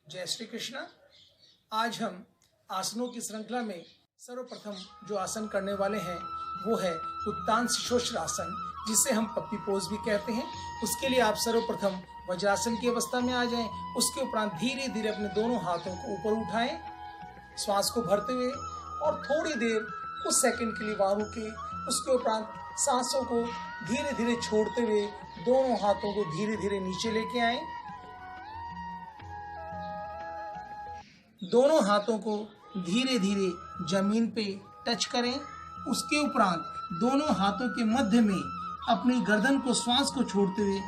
जय श्री कृष्णा। आज हम आसनों की श्रृंखला में सर्वप्रथम जो आसन करने वाले हैं वो है उत्तान शिशोश्र आसन, जिसे हम पप्पी पोज भी कहते हैं। उसके लिए आप सर्वप्रथम वज्रासन की अवस्था में आ जाएं। उसके उपरांत धीरे धीरे अपने दोनों हाथों को ऊपर उठाएं, श्वास को भरते हुए और थोड़ी देर कुछ सेकंड के लिए वहां रुके। उसके उपरांत सांसों को धीरे धीरे छोड़ते हुए दोनों हाथों को धीरे धीरे नीचे लेके आएं। दोनों हाथों को धीरे धीरे जमीन पे टच करें। उसके उपरांत दोनों हाथों के मध्य में अपनी गर्दन को, श्वास को छोड़ते हुए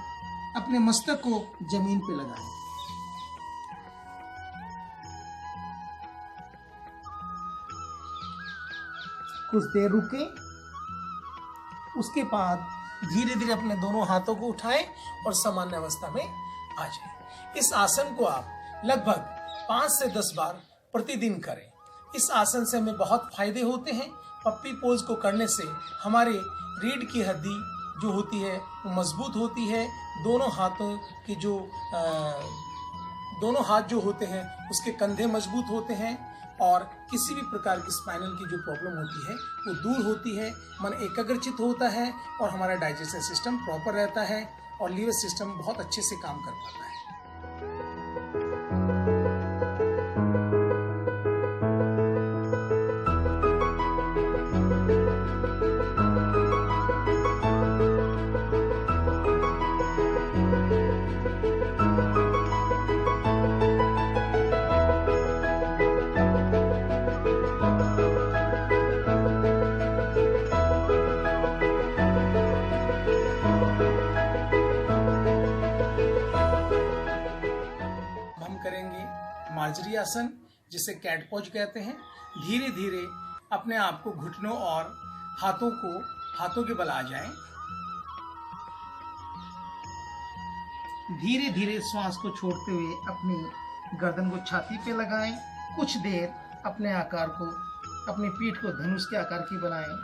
अपने मस्तक को जमीन पे लगाएं। कुछ देर रुकें। उसके बाद धीरे धीरे अपने दोनों हाथों को उठाएं और सामान्य अवस्था में आ जाएं। इस आसन को आप लगभग 5 से 10 बार प्रतिदिन करें। इस आसन से हमें बहुत फायदे होते हैं। पप्पी पोज को करने से हमारे रीढ़ की हड्डी जो होती है वो मजबूत होती है। दोनों हाथ जो होते हैं उसके कंधे मजबूत होते हैं और किसी भी प्रकार की स्पाइनल की जो प्रॉब्लम होती है वो दूर होती है। मन एकाग्रचित होता है और हमारा डाइजेशन सिस्टम प्रॉपर रहता है और लीवर सिस्टम बहुत अच्छे से काम कर पाता है। करेंगे मार्जरी आसन, जिसे कैट पोज कहते हैं। धीरे धीरे अपने आप को घुटनों और हाथों के बल आ जाएं। धीरे धीरे श्वास को छोड़ते हुए अपनी गर्दन को छाती पे लगाएं। कुछ देर अपनी पीठ को धनुष के आकार की बनाएं।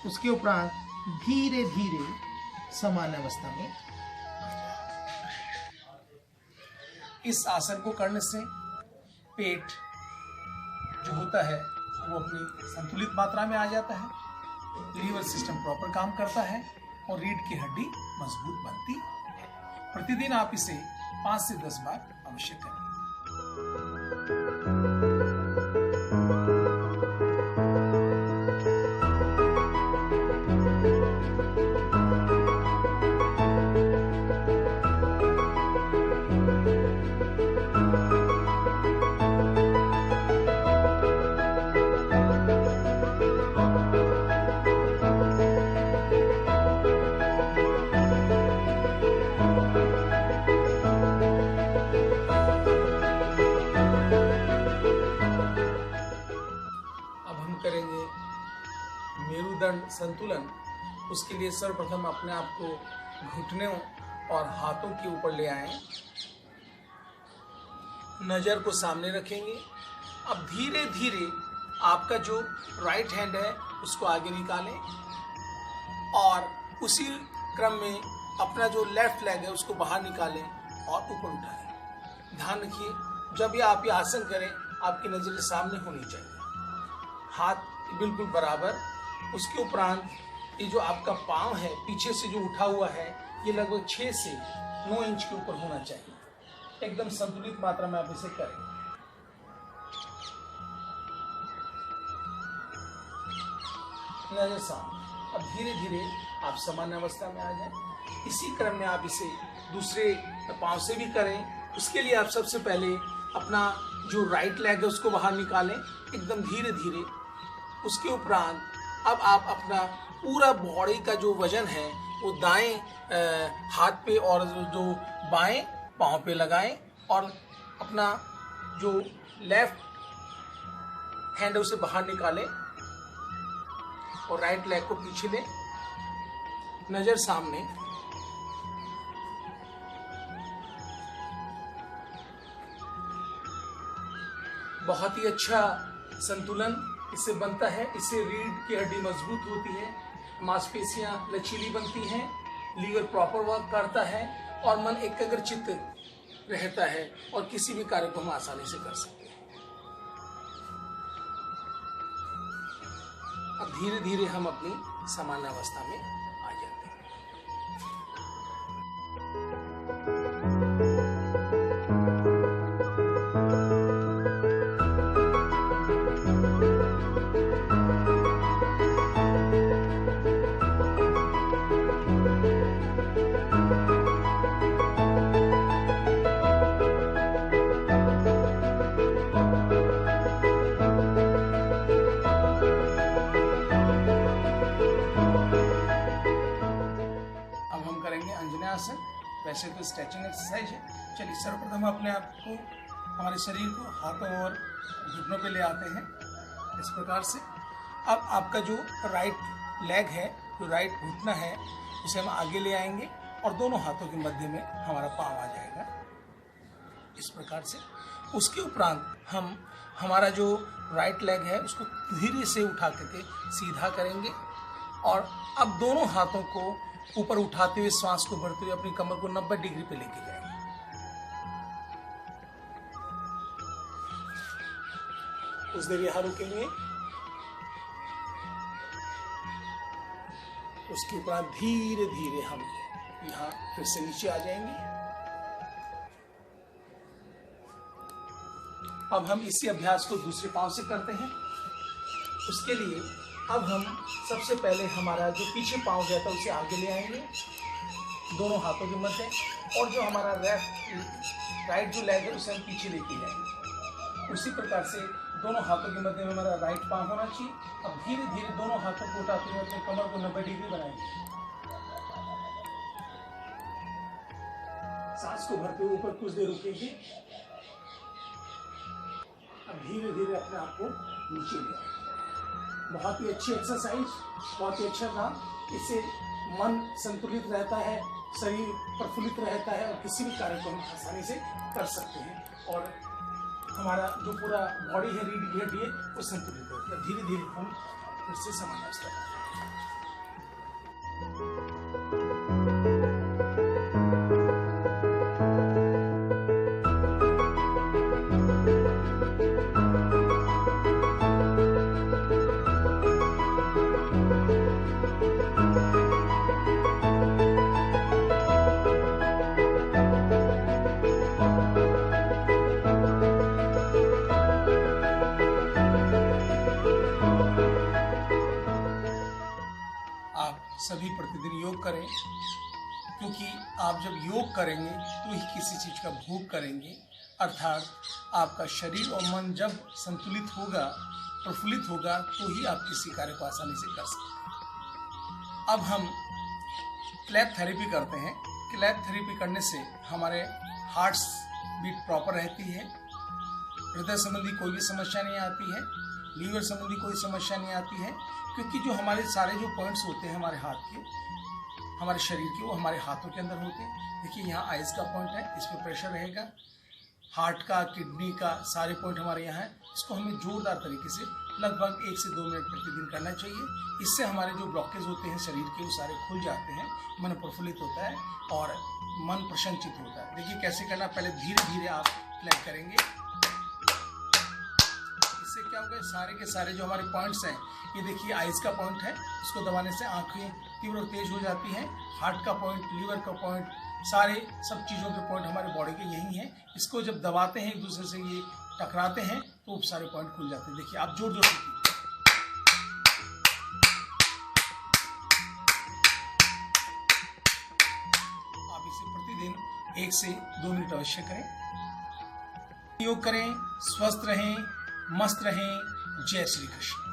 उसके उपरांत धीरे धीरे सामान्य अवस्था में। इस आसन को करने से पेट जो होता है वो अपनी संतुलित मात्रा में आ जाता है, लीवर सिस्टम प्रॉपर काम करता है और रीढ़ की हड्डी मजबूत बनती है। प्रतिदिन आप इसे 5 से 10 बार अवश्य करें। करेंगे मेरुदंड संतुलन। उसके लिए सर्वप्रथम अपने आप को घुटनों और हाथों के ऊपर ले आएं। नजर को सामने रखेंगे। अब धीरे धीरे आपका जो राइट हैंड है उसको आगे निकालें और उसी क्रम में अपना जो लेफ्ट लेग है उसको बाहर निकालें और ऊपर उठाएं। ध्यान रखिए, जब ये आप ये आसन करें आपकी नजरें सामने होनी चाहिए, हाथ बिल्कुल बराबर। उसके उपरांत ये जो आपका पांव है पीछे से जो उठा हुआ है ये लगभग 6 से 9 इंच के ऊपर होना चाहिए। एकदम संतुलित मात्रा में आप इसे करें। नजर सामने। अब धीरे धीरे आप सामान्य अवस्था में आ जाएं। इसी क्रम में आप इसे दूसरे पांव से भी करें। उसके लिए आप सबसे पहले अपना जो राइट लेग है उसको बाहर निकालें एकदम धीरे धीरे। उसके उपरांत अब आप अपना पूरा बॉडी का जो वजन है वो दाएं हाथ पे और जो बाएं पांव पे लगाएं और अपना जो लेफ्ट हैंड है उसे बाहर निकालें और राइट लेग को पीछे लें। नजर सामने। बहुत ही अच्छा संतुलन इससे बनता है। इससे रीढ़ की हड्डी मजबूत होती है, मांसपेशियां लचीली बनती हैं, लीवर प्रॉपर वर्क करता है और मन एकाग्रचित्त रहता है और किसी भी कार्य को हम आसानी से कर सकते हैं। अब धीरे धीरे हम अपनी सामान्य अवस्था में आ जाते हैं। वैसे तो स्ट्रेचिंग एक्सरसाइज है। चलिए सर्वप्रथम अपने आप को, हमारे शरीर को हाथों और घुटनों पे ले आते हैं इस प्रकार से। अब आपका जो राइट लेग है, जो राइट घुटना है, उसे हम आगे ले आएंगे और दोनों हाथों के मध्य में हमारा पाँव आ जाएगा इस प्रकार से। उसके उपरांत हम हमारा जो राइट लेग है उसको धीरे से उठा करके सीधा करेंगे और अब दोनों हाथों को ऊपर उठाते हुए श्वास को भरते हुए अपनी कमर को 90 डिग्री पे लेके जाएंगे। कुछ देर यहां रुकेंगे। उसके उपरांत धीरे धीरे हम यहां फिर से नीचे आ जाएंगे। अब हम इसी अभ्यास को दूसरे पांव से करते हैं। उसके लिए अब हम सबसे पहले हमारा जो पीछे पाँव गया था उसे आगे ले आएंगे दोनों हाथों के मध्य, और जो हमारा राइट जो लेग है उसे हम पीछे लेके जाएंगे। उसी प्रकार से दोनों हाथों के मध्य में हमारा राइट पाँव होना चाहिए। अब धीरे धीरे दोनों हाथों को उठाते हुए अपने कमर को 90 डिग्री बनाएंगे। सांस को भरते हुए ऊपर कुछ देर रुकेंगे। अब धीरे धीरे अपने आप को नीचे ले आएंगे। बहुत ही अच्छी एक्सरसाइज, बहुत ही अच्छा काम। इससे मन संतुलित रहता है, शरीर प्रफुल्लित रहता है और किसी भी कार्य को हम आसानी से कर सकते हैं और हमारा जो पूरा बॉडी है, रीढ़ की हड्डी है, वो संतुलित रहता है। धीरे धीरे हम फिर से सामान्य अवस्था में। सभी प्रतिदिन योग करें, क्योंकि आप जब योग करेंगे तो ही किसी चीज़ का भोग करेंगे, अर्थात आपका शरीर और मन जब संतुलित होगा, प्रफुल्लित होगा, तो ही आप किसी कार्य को आसानी से कर सकते हैं। अब हम क्लैप थेरेपी करते हैं। क्लैप थेरेपी करने से हमारे हार्ट बीट प्रॉपर रहती है, हृदय संबंधी कोई भी समस्या नहीं आती है, लीवर संबंधी कोई समस्या नहीं आती है, क्योंकि जो हमारे सारे जो पॉइंट्स होते हैं हमारे हाथ के, हमारे शरीर के, वो हमारे हाथों के अंदर होते हैं। देखिए यहाँ आइज का पॉइंट है, इस पर प्रेशर रहेगा, हार्ट का, किडनी का, सारे पॉइंट हमारे यहाँ है। इसको हमें जोरदार तरीके से लगभग 1 से 2 मिनट प्रतिदिन करना चाहिए। इससे हमारे जो ब्लॉकेज होते हैं शरीर के, वो सारे खुल जाते हैं, मन प्रफुल्लित होता है और मन प्रसन्नचित होता है। देखिए कैसे करना, पहले धीरे धीरे आप क्लैप करेंगे। इससे क्या होगा, सारे के सारे जो हमारे पॉइंट्स हैं, ये देखिए आइज का पॉइंट है, इसको दबाने से आंखें तीव्र और तेज हो जाती हैं। हार्ट का पॉइंट, लीवर का पॉइंट, सारे सब चीज़ों के पॉइंट हमारे बॉडी के यही हैं। इसको जब दबाते हैं, एक दूसरे से ये टकराते हैं, तो सारे पॉइंट खुल जाते हैं। देखिए आप जोर जोर से कीजिए। आप इसे प्रतिदिन 1 से 2 मिनट अवश्य करें। योग करें, स्वस्थ रहें, मस्त रहें। जय श्री कृष्ण।